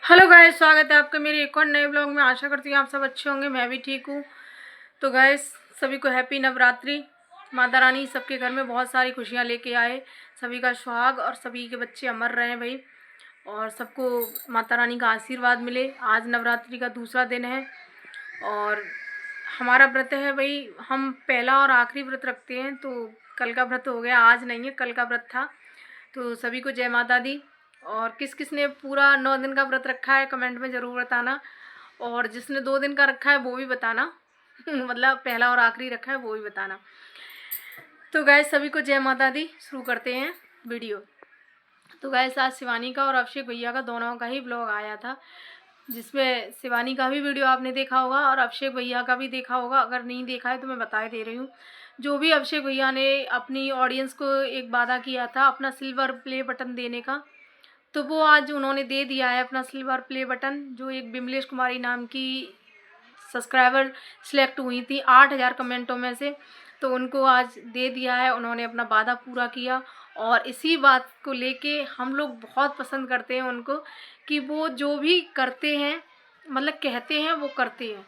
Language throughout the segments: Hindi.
हेलो गाइस, स्वागत है आपका मेरे एक और नए ब्लॉग में। आशा करती हूँ आप सब अच्छे होंगे, मैं भी ठीक हूँ। तो गाइस, सभी को हैप्पी नवरात्रि। माता रानी सबके घर में बहुत सारी खुशियाँ लेके आए, सभी का सुहाग और सभी के बच्चे अमर रहें भाई, और सबको माता रानी का आशीर्वाद मिले। आज नवरात्रि का दूसरा दिन है और हमारा व्रत है भाई, हम पहला और आखिरी व्रत रखते हैं। तो कल का व्रत हो गया, आज नहीं है, कल का व्रत था। तो सभी को जय माता दी। और किस किस ने पूरा 9 दिन का व्रत रखा है कमेंट में ज़रूर बताना, और जिसने 2 दिन का रखा है वो भी बताना मतलब पहला और आखिरी रखा है वो भी बताना। तो गाइस, सभी को जय माता दी। शुरू करते हैं वीडियो। तो गाइस, आज शिवानी का और अभिषेक भैया का दोनों का ही ब्लॉग आया था, जिसमें शिवानी का भी वीडियो आपने देखा होगा और अभिषेक भैया का भी देखा होगा। अगर नहीं देखा है तो मैं बता दे रही हूँ। जो भी अभिषेक भैया ने अपनी ऑडियंस को एक वादा किया था अपना सिल्वर प्ले बटन देने का, तो वो आज उन्होंने दे दिया है अपना सिल्वर प्ले बटन। जो एक बिमलेश कुमारी नाम की सब्सक्राइबर सिलेक्ट हुई थी 8,000 कमेंटों में से, तो उनको आज दे दिया है। उन्होंने अपना वादा पूरा किया और इसी बात को लेके हम लोग बहुत पसंद करते हैं उनको, कि वो जो भी करते हैं, मतलब कहते हैं वो करते हैं।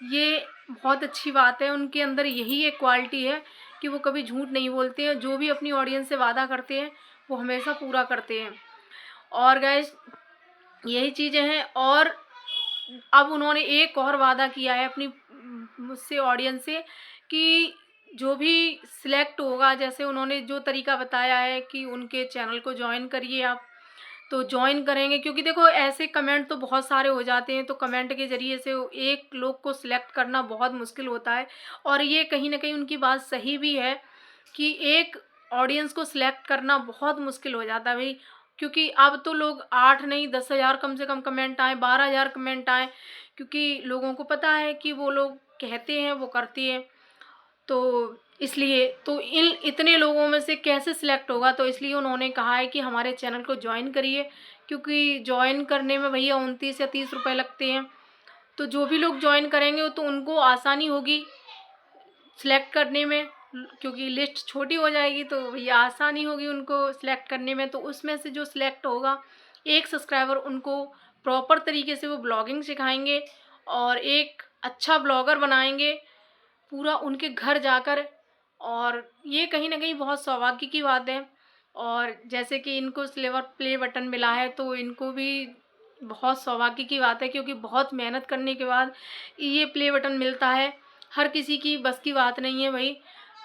ये बहुत अच्छी बात है, उनके अंदर यही एक क्वालिटी है कि वो कभी झूठ नहीं बोलते हैं। जो भी अपनी ऑडियंस से वादा करते हैं वो हमेशा पूरा करते हैं। और गैस, यही चीज़ें हैं। और अब उन्होंने एक और वादा किया है अपनी मुझसे ऑडियंस से, कि जो भी सिलेक्ट होगा, जैसे उन्होंने जो तरीका बताया है कि उनके चैनल को ज्वाइन करिए आप, तो ज्वाइन करेंगे। क्योंकि देखो, ऐसे कमेंट तो बहुत सारे हो जाते हैं, तो कमेंट के ज़रिए से एक लोग को सिलेक्ट करना बहुत मुश्किल होता है। और ये कहीं ना कहीं उनकी बात सही भी है कि एक ऑडियंस को सिलेक्ट करना बहुत मुश्किल हो जाता है भाई। क्योंकि अब तो लोग 8 नहीं 10,000 कम से कम कमेंट आए, 12,000 कमेंट आए, क्योंकि लोगों को पता है कि वो लोग कहते हैं वो करते हैं। तो इसलिए तो इन इतने लोगों में से कैसे सिलेक्ट होगा, तो इसलिए उन्होंने कहा है कि हमारे चैनल को ज्वाइन करिए। क्योंकि ज्वाइन करने में भैया 29 या 30 रुपये लगते हैं। तो जो भी लोग ज्वाइन करेंगे तो उनको आसानी होगी सिलेक्ट करने में, क्योंकि लिस्ट छोटी हो जाएगी तो भैया आसानी होगी उनको सिलेक्ट करने में। तो उसमें से जो सिलेक्ट होगा, एक सब्सक्राइबर, उनको प्रॉपर तरीके से वो ब्लॉगिंग सिखाएंगे और एक अच्छा ब्लॉगर बनाएंगे पूरा उनके घर जाकर। और ये कहीं ना कहीं बहुत सौभाग्य की बात है। और जैसे कि इनको सिल्वर प्ले बटन मिला है, तो इनको भी बहुत सौभाग्य की बात है, क्योंकि बहुत मेहनत करने के बाद ये प्ले बटन मिलता है। हर किसी की बस की बात नहीं है भाई,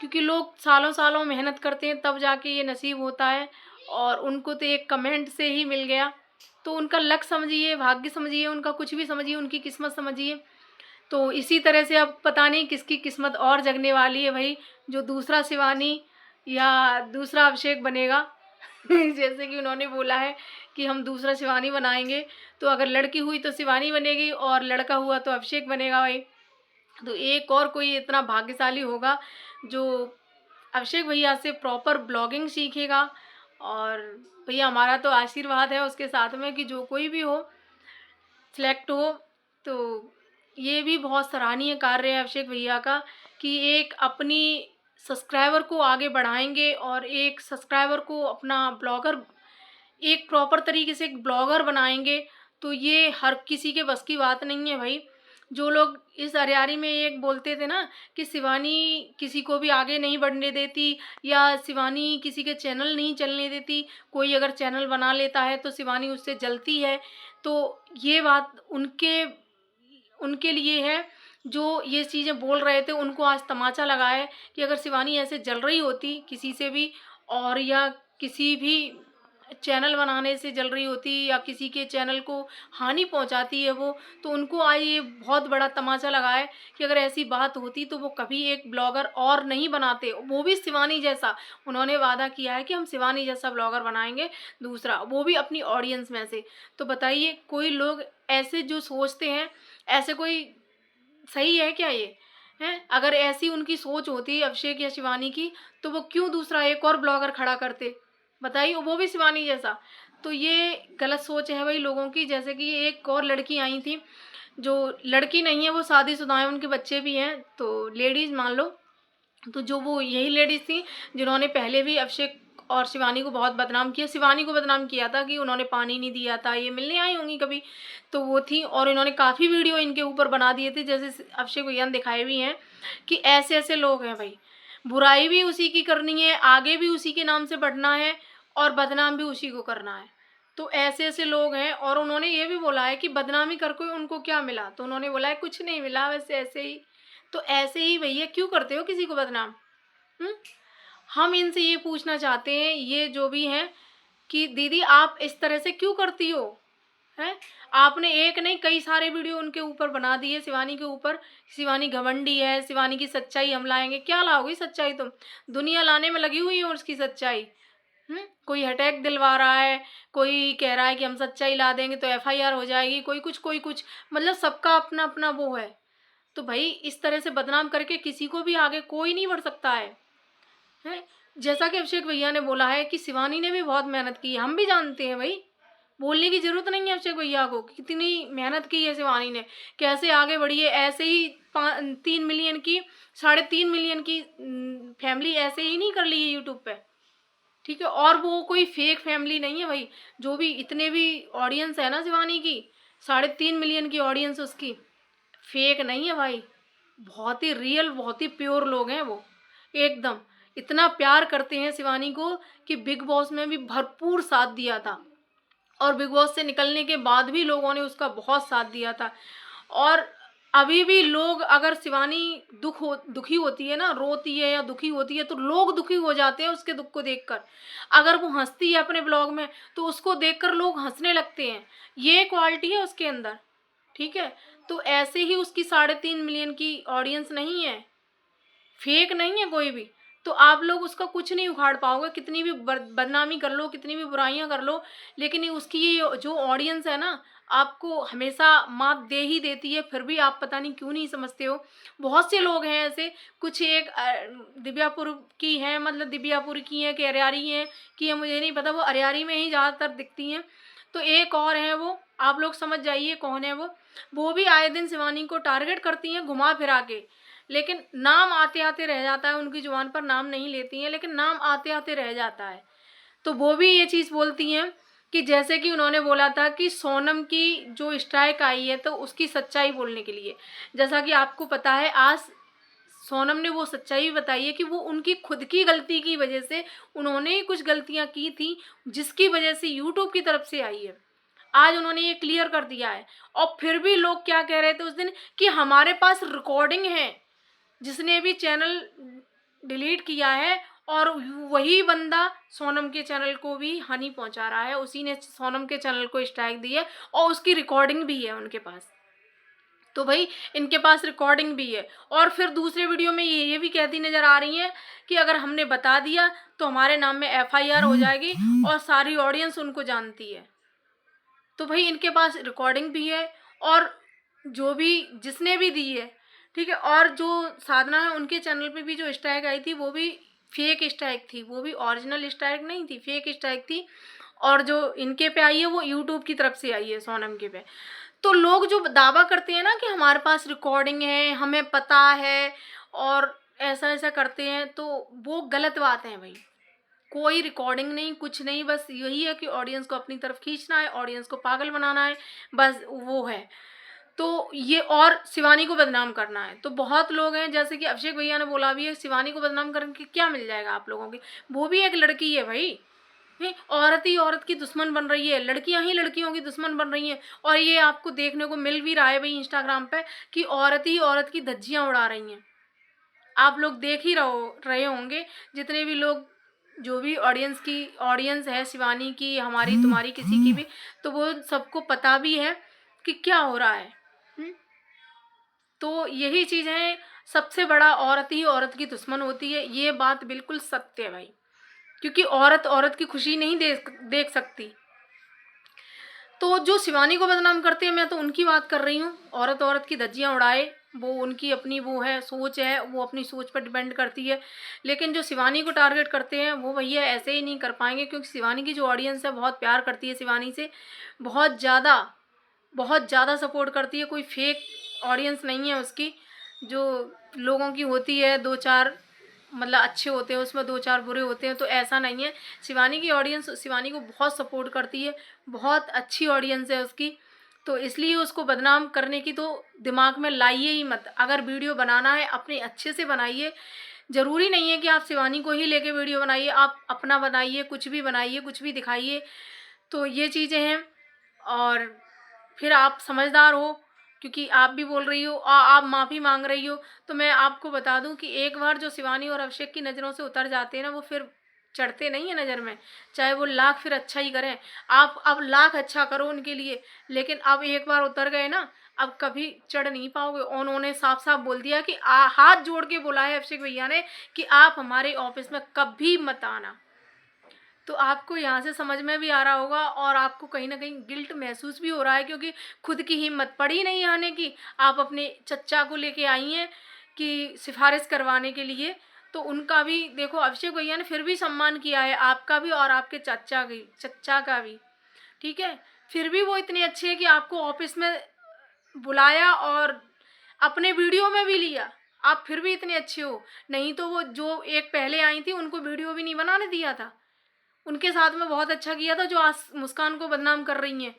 क्योंकि लोग सालों सालों मेहनत करते हैं तब जाके ये नसीब होता है। और उनको तो एक कमेंट से ही मिल गया, तो उनका लक समझिए, भाग्य समझिए, उनका कुछ भी समझिए, उनकी किस्मत समझिए। तो इसी तरह से अब पता नहीं किसकी किस्मत और जगने वाली है भाई, जो दूसरा शिवानी या दूसरा अभिषेक बनेगा जैसे कि उन्होंने बोला है कि हम दूसरा शिवानी बनाएंगे। तो अगर लड़की हुई तो शिवानी बनेगी और लड़का हुआ तो अभिषेक बनेगा भाई। तो एक और कोई इतना भाग्यशाली होगा जो अभिषेक भैया से प्रॉपर ब्लॉगिंग सीखेगा। और भैया, हमारा तो आशीर्वाद है उसके साथ में कि जो कोई भी हो सिलेक्ट हो। तो ये भी बहुत सराहनीय कार्य है अभिषेक भैया का, कि एक अपनी सब्सक्राइबर को आगे बढ़ाएंगे और एक सब्सक्राइबर को अपना ब्लॉगर, एक प्रॉपर तरीके से एक ब्लॉगर बनाएंगे। तो ये हर किसी के बस की बात नहीं है भाई। जो लोग इस अरियारी में एक बोलते थे ना कि शिवानी किसी को भी आगे नहीं बढ़ने देती, या शिवानी किसी के चैनल नहीं चलने देती, कोई अगर चैनल बना लेता है तो शिवानी उससे जलती है, तो ये बात उनके उनके लिए है जो ये चीज़ें बोल रहे थे। उनको आज तमाचा लगा है कि अगर शिवानी ऐसे जल रही होती किसी से भी, और या किसी भी चैनल बनाने से जल रही होती, या किसी के चैनल को हानि पहुंचाती है वो, तो उनको आज ये बहुत बड़ा तमाचा लगा है कि अगर ऐसी बात होती तो वो कभी एक ब्लॉगर और नहीं बनाते, वो भी शिवानी जैसा। उन्होंने वादा किया है कि हम शिवानी जैसा ब्लॉगर बनाएंगे, दूसरा वो भी अपनी ऑडियंस में से। तो बताइए, कोई लोग ऐसे जो सोचते हैं, ऐसे कोई सही है क्या ये? हैं? अगर ऐसी उनकी सोच होती अभिषेक या शिवानी की, तो वो क्यों दूसरा एक और ब्लॉगर खड़ा करते? बताइए, वो भी शिवानी जैसा। तो ये गलत सोच है भाई लोगों की। जैसे कि एक और लड़की आई थी, जो लड़की नहीं है, वो शादीशुदा है, उनके बच्चे भी हैं, तो लेडीज़ मान लो। तो जो वो यही लेडीज़ थी जिन्होंने पहले भी अभिषेक और शिवानी को बहुत बदनाम किया। शिवानी को बदनाम किया था कि उन्होंने पानी नहीं दिया था, ये मिलने आई होंगी कभी, तो वो थी। और इन्होंने काफ़ी वीडियो इनके ऊपर बना दिए थे, जैसे अभिषेक भैया ने दिखाए भी हैं कि ऐसे ऐसे लोग हैं भाई, बुराई भी उसी की करनी है, आगे भी उसी के नाम से बढ़ना है और बदनाम भी उसी को करना है। तो ऐसे ऐसे लोग हैं। और उन्होंने ये भी बोला है कि बदनामी करके उनको क्या मिला, तो उन्होंने बोला है कुछ नहीं मिला, वैसे ऐसे ही। तो ऐसे ही भैया क्यों करते हो किसी को बदनाम? हम इनसे ये पूछना चाहते हैं, ये जो भी हैं, कि दीदी आप इस तरह से क्यों करती हो? हैं, आपने एक नहीं कई सारे वीडियो उनके ऊपर बना दिए, शिवानी के ऊपर। शिवानी घमंडी है, शिवानी की सच्चाई हम लाएंगे। क्या लाओगी सच्चाई तुम? दुनिया लाने में लगी हुई है उसकी सच्चाई। कोई अटैक दिलवा रहा है, कोई कह रहा है कि हम सच्चाई ला देंगे तो एफआईआर हो जाएगी, कोई कुछ, मतलब सबका अपना अपना वो है। तो भाई इस तरह से बदनाम करके किसी को भी आगे कोई नहीं बढ़ सकता है। जैसा कि अभिषेक भैया ने बोला है कि शिवानी ने भी बहुत मेहनत की है, हम भी जानते हैं भाई, बोलने की जरूरत नहीं है अभिषेक भैया को, कितनी मेहनत की है शिवानी ने, कैसे आगे बढ़ी है। ऐसे ही 3 मिलियन की 3.5 मिलियन की फैमिली ऐसे ही नहीं कर ली है यूट्यूब पे, ठीक है। और वो कोई फेक फैमिली नहीं है भाई, जो भी इतने भी ऑडियंस है ना शिवानी की, 3.5 मिलियन की ऑडियंस उसकी, फेक नहीं है भाई, बहुत ही रियल, बहुत ही प्योर लोग हैं वो, एकदम इतना प्यार करते हैं शिवानी को कि बिग बॉस में भी भरपूर साथ दिया था, और बिग बॉस से निकलने के बाद भी लोगों ने उसका बहुत साथ दिया था। और अभी भी लोग, अगर शिवानी दुखी होती है ना, रोती है या दुखी होती है, तो लोग दुखी हो जाते हैं उसके दुख को देखकर। अगर वो हंसती है अपने ब्लॉग में तो उसको देखकर लोग हंसने लगते हैं, ये क्वालिटी है उसके अंदर, ठीक है। तो ऐसे ही उसकी 3.5 मिलियन की ऑडियंस नहीं है, फेक नहीं है कोई भी। तो आप लोग उसका कुछ नहीं उखाड़ पाओगे, कितनी भी बदनामी कर लो, कितनी भी बुराइयां कर लो, लेकिन ये उसकी ये जो ऑडियंस है ना, आपको हमेशा मात दे ही देती है, फिर भी आप पता नहीं क्यों नहीं समझते हो। बहुत से लोग हैं ऐसे, कुछ एक दिव्यापुर की हैं, मतलब दिव्यापुर की हैं कि अरियारी हैं कि मुझे नहीं पता, वो अरियारी में ही ज़्यादातर दिखती हैं। तो एक और हैं, वो आप लोग समझ जाइए कौन है वो भी आए दिन शिवानी को टारगेट करती हैं घुमा फिरा के, लेकिन नाम आते आते रह जाता है, उनकी जुबान पर नाम नहीं लेती हैं, लेकिन नाम आते आते रह जाता है। तो वो भी ये चीज़ बोलती हैं कि जैसे कि उन्होंने बोला था कि सोनम की जो स्ट्राइक आई है तो उसकी सच्चाई बोलने के लिए, जैसा कि आपको पता है आज सोनम ने वो सच्चाई बताई है कि वो उनकी खुद की गलती की वजह से, उन्होंने ही कुछ गलतियां की थी जिसकी वजह से यूट्यूब की तरफ से आई है। आज उन्होंने ये क्लियर कर दिया है। और फिर भी लोग क्या कह रहे थे उस दिन कि हमारे पास रिकॉर्डिंग है, जिसने भी चैनल डिलीट किया है, और वही बंदा सोनम के चैनल को भी हानि पहुंचा रहा है, उसी ने सोनम के चैनल को स्ट्राइक दी है और उसकी रिकॉर्डिंग भी है उनके पास। तो भाई इनके पास रिकॉर्डिंग भी है। और फिर दूसरे वीडियो में ये भी कहती नज़र आ रही हैं कि अगर हमने बता दिया तो हमारे नाम में एफआईआर हो जाएगी, और सारी ऑडियंस उनको जानती है। तो भाई इनके पास रिकॉर्डिंग भी है, और जो भी जिसने भी दी है, ठीक है। और जो साधना है उनके चैनल पे भी जो स्ट्राइक आई थी वो भी फेक स्ट्राइक थी, वो भी ओरिजिनल स्ट्राइक नहीं थी, फेक स्ट्राइक थी। और जो इनके पे आई है वो यूट्यूब की तरफ से आई है, सोनम के पे। तो लोग जो दावा करते हैं ना कि हमारे पास रिकॉर्डिंग है, हमें पता है, और ऐसा ऐसा करते हैं, तो वो गलत बात है भाई। कोई रिकॉर्डिंग नहीं, कुछ नहीं, बस यही है कि ऑडियंस को अपनी तरफ खींचना है, ऑडियंस को पागल बनाना है, बस वो है। तो ये, और शिवानी को बदनाम करना है। तो बहुत लोग हैं, जैसे कि अभिषेक भैया ने बोला भी है, शिवानी को बदनाम करके क्या मिल जाएगा आप लोगों की, वो भी एक लड़की है भाई। औरत ही औरत की दुश्मन बन रही है, लड़कियां ही लड़कियों की दुश्मन बन रही हैं। और ये आपको देखने को मिल भी रहा है भाई इंस्टाग्राम पे कि औरत ही औरत की धज्जियां उड़ा रही हैं। आप लोग देख ही रहे होंगे, जितने भी लोग, जो भी ऑडियंस है शिवानी की, हमारी तुम्हारी किसी की भी, तो वो सबको पता भी है कि क्या हो रहा है। तो यही चीज़ है, सबसे बड़ा औरत ही औरत की दुश्मन होती है, ये बात बिल्कुल सत्य है भाई, क्योंकि औरत औरत की खुशी नहीं देख सकती। तो जो शिवानी को बदनाम करते हैं, मैं तो उनकी बात कर रही हूँ, औरत औरत की धज्जियाँ उड़ाए, वो उनकी अपनी वो है, सोच है, वो अपनी सोच पर डिपेंड करती है। लेकिन जो शिवानी को टारगेट करते हैं वो भैया ऐसे ही नहीं कर पाएंगे, क्योंकि शिवानी की जो ऑडियंस है बहुत प्यार करती है शिवानी से, बहुत ज़्यादा सपोर्ट करती है। कोई फेक ऑडियंस नहीं है उसकी, जो लोगों की होती है 2-4 मतलब अच्छे होते हैं, उसमें 2-4 बुरे होते हैं, तो ऐसा नहीं है। शिवानी की ऑडियंस शिवानी को बहुत सपोर्ट करती है, बहुत अच्छी ऑडियंस है उसकी, तो इसलिए उसको बदनाम करने की तो दिमाग में लाइए ही मत। अगर वीडियो बनाना है अपने अच्छे से बनाइए, ज़रूरी नहीं है कि आप शिवानी को ही लेके वीडियो बनाइए, आप अपना बनाइए, कुछ भी बनाइए, कुछ भी दिखाइए। तो ये चीज़ें हैं। और फिर आप समझदार हो, क्योंकि आप भी बोल रही हो आप माफ़ी मांग रही हो, तो मैं आपको बता दूं कि एक बार जो शिवानी और अभिषेक की नज़रों से उतर जाते हैं ना, वो फिर चढ़ते नहीं है नज़र में, चाहे वो लाख फिर अच्छा ही करें। आप अब लाख अच्छा करो उनके लिए, लेकिन अब एक बार उतर गए ना, अब कभी चढ़ नहीं पाओगे। उन्होंने साफ साफ बोल दिया कि हाथ जोड़ के बोला है अभिषेक भैया ने कि आप हमारे ऑफिस में कभी मत आना। तो आपको यहाँ से समझ में भी आ रहा होगा, और आपको कहीं ना कहीं गिल्ट महसूस भी हो रहा है, क्योंकि खुद की हिम्मत पड़ी नहीं आने की। आप अपने चच्चा को लेके आई हैं कि सिफारिश करवाने के लिए, तो उनका भी देखो, अभिषेक भैया ने फिर भी सम्मान किया है आपका भी और आपके चच्चा का भी, ठीक है। फिर भी वो इतने अच्छे हैं कि आपको ऑफिस में बुलाया और अपने वीडियो में भी लिया। आप फिर भी इतने अच्छे हो, नहीं तो वो जो एक पहले आई थी उनको वीडियो भी नहीं बनाने दिया था। उनके साथ में बहुत अच्छा किया था, जो आज मुस्कान को बदनाम कर रही हैं।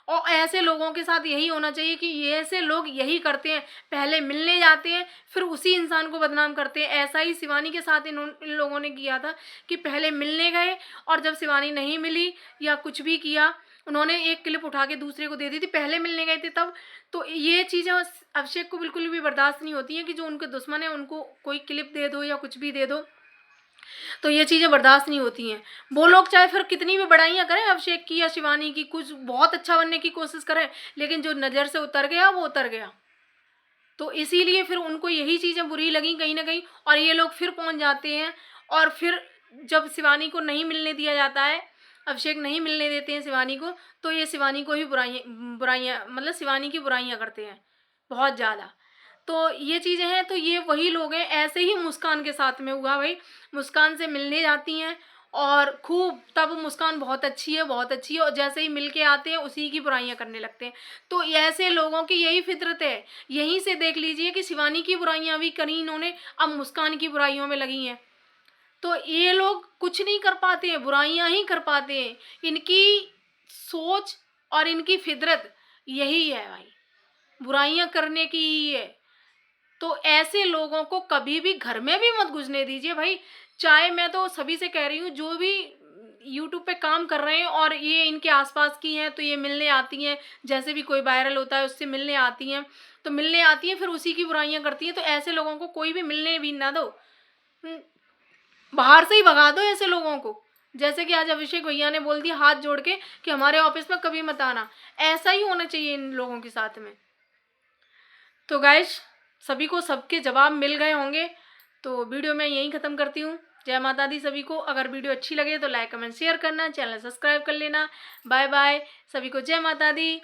और ऐसे लोगों के साथ यही होना चाहिए कि ये ऐसे लोग यही करते हैं, पहले मिलने जाते हैं फिर उसी इंसान को बदनाम करते हैं। ऐसा ही शिवानी के साथ इन लोगों ने किया था कि पहले मिलने गए, और जब शिवानी नहीं मिली या कुछ भी किया, उन्होंने एक क्लिप उठा के दूसरे को दे दी थी, पहले मिलने गए थे तब। तो ये चीज़ें अभिषेक को बिल्कुल भी बर्दाश्त नहीं होती हैं कि जो उनके दुश्मन है उनको कोई क्लिप दे दो या कुछ भी दे दो, तो ये चीज़ें बर्दाश्त नहीं होती हैं। वो लोग चाहे फिर कितनी भी बड़ाइयाँ करें अभिषेक की या शिवानी की, कुछ बहुत अच्छा बनने की कोशिश करें, लेकिन जो नज़र से उतर गया वो उतर गया। तो इसीलिए फिर उनको यही चीज़ें बुरी लगी कहीं ना कहीं, और ये लोग फिर पहुंच जाते हैं। और फिर जब शिवानी को नहीं मिलने दिया जाता है, अभिषेक नहीं मिलने देते हैं शिवानी को, तो ये शिवानी को ही बुराइयाँ बुराइयाँ मतलब शिवानी की बुराइयाँ करते हैं बहुत ज़्यादा। तो ये चीज़ें हैं, तो ये वही लोग हैं। ऐसे ही मुस्कान के साथ में हुआ भाई, मुस्कान से मिलने जाती हैं और खूब, तब मुस्कान बहुत अच्छी है, बहुत अच्छी है, और जैसे ही मिल के आते हैं उसी की बुराइयां करने लगते हैं। तो ऐसे लोगों की यही फितरत है। यहीं से देख लीजिए कि शिवानी की बुराइयां भी करी इन्होंने, अब मुस्कान की बुराइयों में लगी हैं। तो ये लोग कुछ नहीं कर पाते हैं, बुराइयां ही कर पाते हैं। इनकी सोच और इनकी फितरत यही है भाई, बुराइयां करने की ही है। तो ऐसे लोगों को कभी भी घर में भी मत घुसने दीजिए भाई। चाहे, मैं तो सभी से कह रही हूँ, जो भी यूट्यूब पे काम कर रहे हैं और ये इनके आसपास की हैं, तो ये मिलने आती हैं, जैसे भी कोई वायरल होता है उससे मिलने आती हैं, तो मिलने आती हैं फिर उसी की बुराइयां करती हैं। तो ऐसे लोगों को कोई भी मिलने भी ना दो, बाहर से ही भगा दो ऐसे लोगों को। जैसे कि आज अभिषेक भैया ने बोल दिया हाथ जोड़ के कि हमारे ऑफिस में कभी मत आना, ऐसा ही होना चाहिए इन लोगों के साथ में। तो गाइस, सभी को सबके जवाब मिल गए होंगे, तो वीडियो मैं यहीं ख़त्म करती हूँ। जय माता दी सभी को। अगर वीडियो अच्छी लगे तो लाइक कमेंट शेयर करना, चैनल सब्सक्राइब कर लेना। बाय बाय, सभी को जय माता दी।